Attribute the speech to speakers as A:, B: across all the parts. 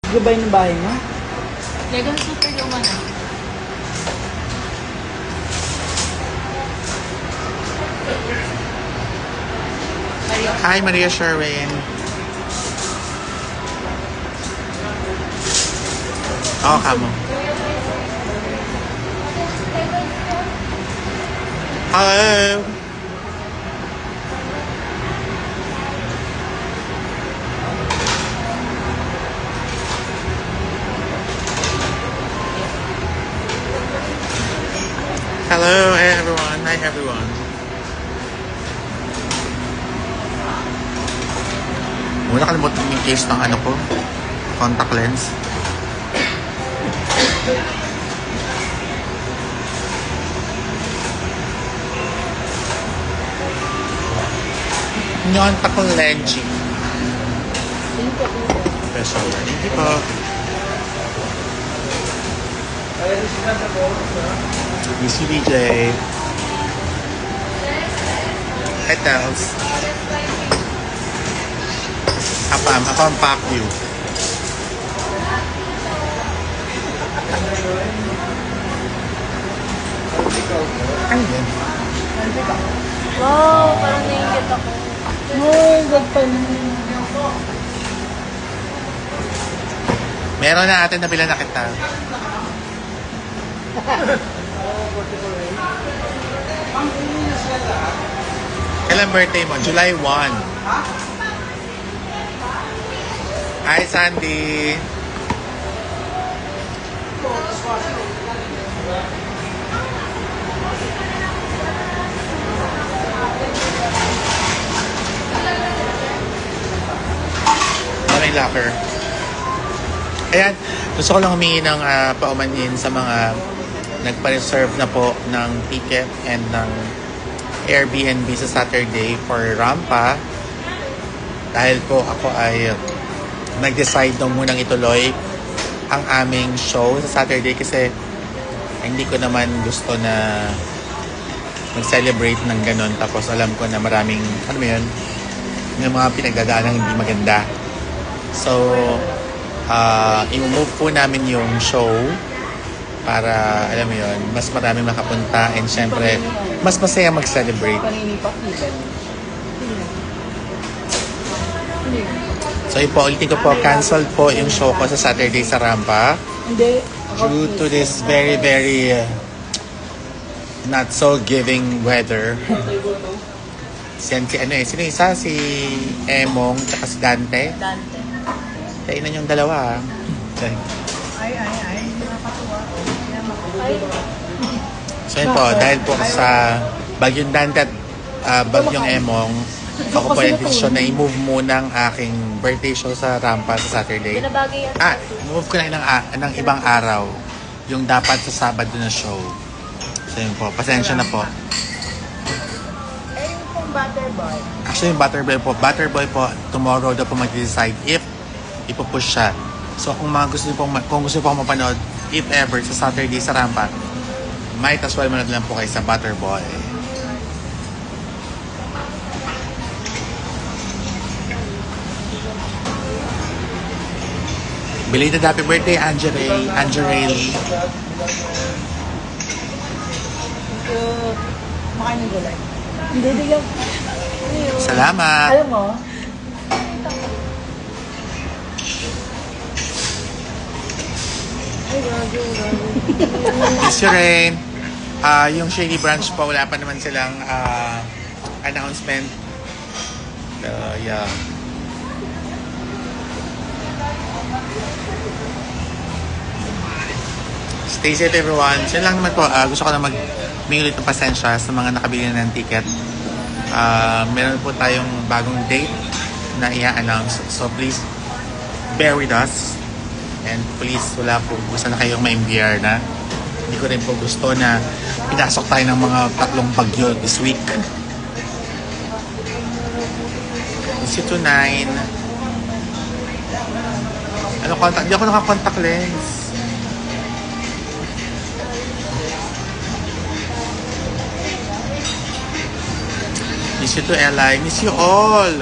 A: Gabay ng bahay mo?
B: Lego super luma na.
C: Hi, Maria Sherwin. Oo, kamo. Hello. Hello, everyone. Hi, everyone. Muna nakalimutan yung case ng ano ko, contact lens. Contact lens. Special. Hindi po. BCBJ. Hi, Tels. Ako ang pack you. Ano yan?
B: Wow, parang naiingit ako.
A: Ay, gagpan.
C: Meron na atin nabila na kita. Kailan birthday mo? July 1. Hi, Sandy. May locker. Ayan, gusto ko lang humingi ng paumanhin sa mga nagpa-reserve na po ng ticket and ng Airbnb sa Saturday for Rampa. Dahil po ako ay nag-decide nung munang ituloy ang aming show sa Saturday kasi hindi ko naman gusto na mag-celebrate ng ganun. Tapos alam ko na maraming, ano mo yun, yung mga pinagdadaanang hindi maganda. So, i-move po namin yung show para, alam mo yun, mas marami makapunta and syempre, mas masaya mag-celebrate.
A: Paninipak nila.
C: So, yun po, ulitin ko po, cancelled po yung show ko sa Saturday sa Rampa
A: Hindi.
C: due to this very, very not so giving weather. Sino isa? Si Emong, tsaka si Dante.
B: Dante.
C: Kainan yung dalawa. Okay.
A: Ay. Nakakatuwa.
B: Ay,
C: So yun po, dahil po sa Bagyong Dante at Bagyong Emong, ako po yung desisyon na i-move muna ang aking birthday show sa Rampa sa Saturday.
B: binabagay yan.
C: Move ko na ng ibang araw yung dapat sa Sabado na show. So yun po, pasensya na po.
A: Eh, yung pong butterboy.
C: Actually, yung Butterboy po, tomorrow daw po mag-decide if ipupush siya. So kung gusto niyo pong mapanood, if ever, sa Saturday sa Rampa, might as well manood lang po kayo sa Butterboy. Belated happy birthday, Angeray.
A: Makain ng gulay. Hindi, bigyan.
C: Salamat.
A: Alam mo,
C: Miss Rain, yung Shady Branch po, wala pa naman silang announcement. Yeah. Stay safe everyone. So yun lang naman po, gusto ko na may ulit ng pasensya sa mga nakabili na ng ticket. Meron po tayong bagong date na i-announce. So please, bear with us. And please, wala po, gusto na kayong ma-MBR na. Hindi ko rin po gusto na pinasok tayo ng mga tatlong bagyo this week. It's 2-9. Ano, contact? Hindi ako naka-contact lens. Miss you to Ella. I miss you all.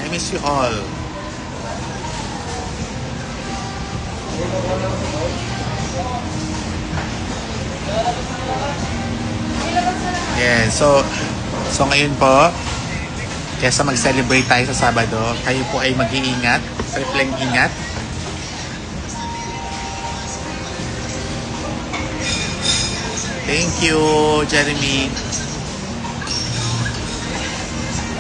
C: I miss you all. Yeah, so ngayon po, kesa mag-celebrate tayo sa Sabado, kayo po ay mag-iingat, tripling ingat. Thank you, Jeremy.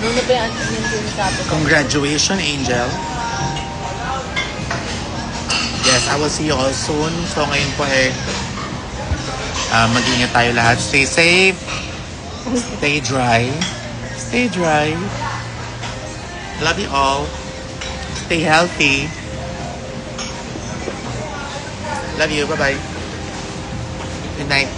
B: Ano na ba yung sinasabi ko?
C: Congratulations, Angel. Yes, I will see you all soon. So ngayon po eh, mag-ingat tayo lahat. Stay safe. Stay dry. Stay dry. Love you all. Stay healthy. Love you. Bye-bye. Good night.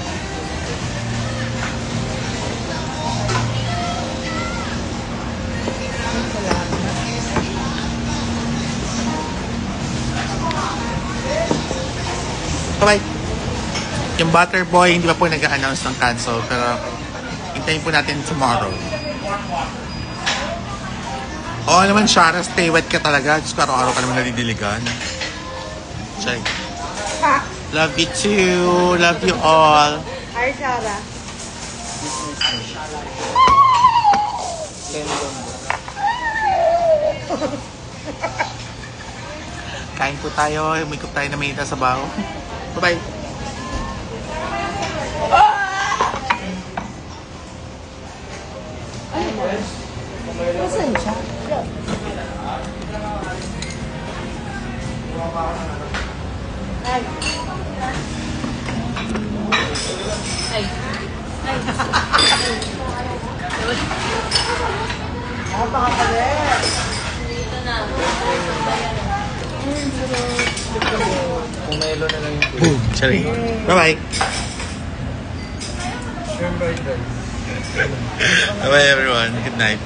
C: Bye-bye. Yung Butter Boy, hindi pa po nag-announce ng cancel, pero hintayin po natin tomorrow. Oo naman, Shara, stay wet ka talaga. Diyos ko, araw-araw ka naman nadidiligan. Check. Love you too. Love you all.
A: Hi, Sarah.
C: Kain po tayo. Umikot tayo na mainita sa baho. Bye-bye.
A: Nasaan siya? Ay,
B: Ay. Ay.
A: napakapalit.
B: Dito na.
D: Kung Milo na lang yung
C: Boom. Sorry. Bye-bye.
D: shrimp fried rice.
C: Bye-bye, everyone. Good night.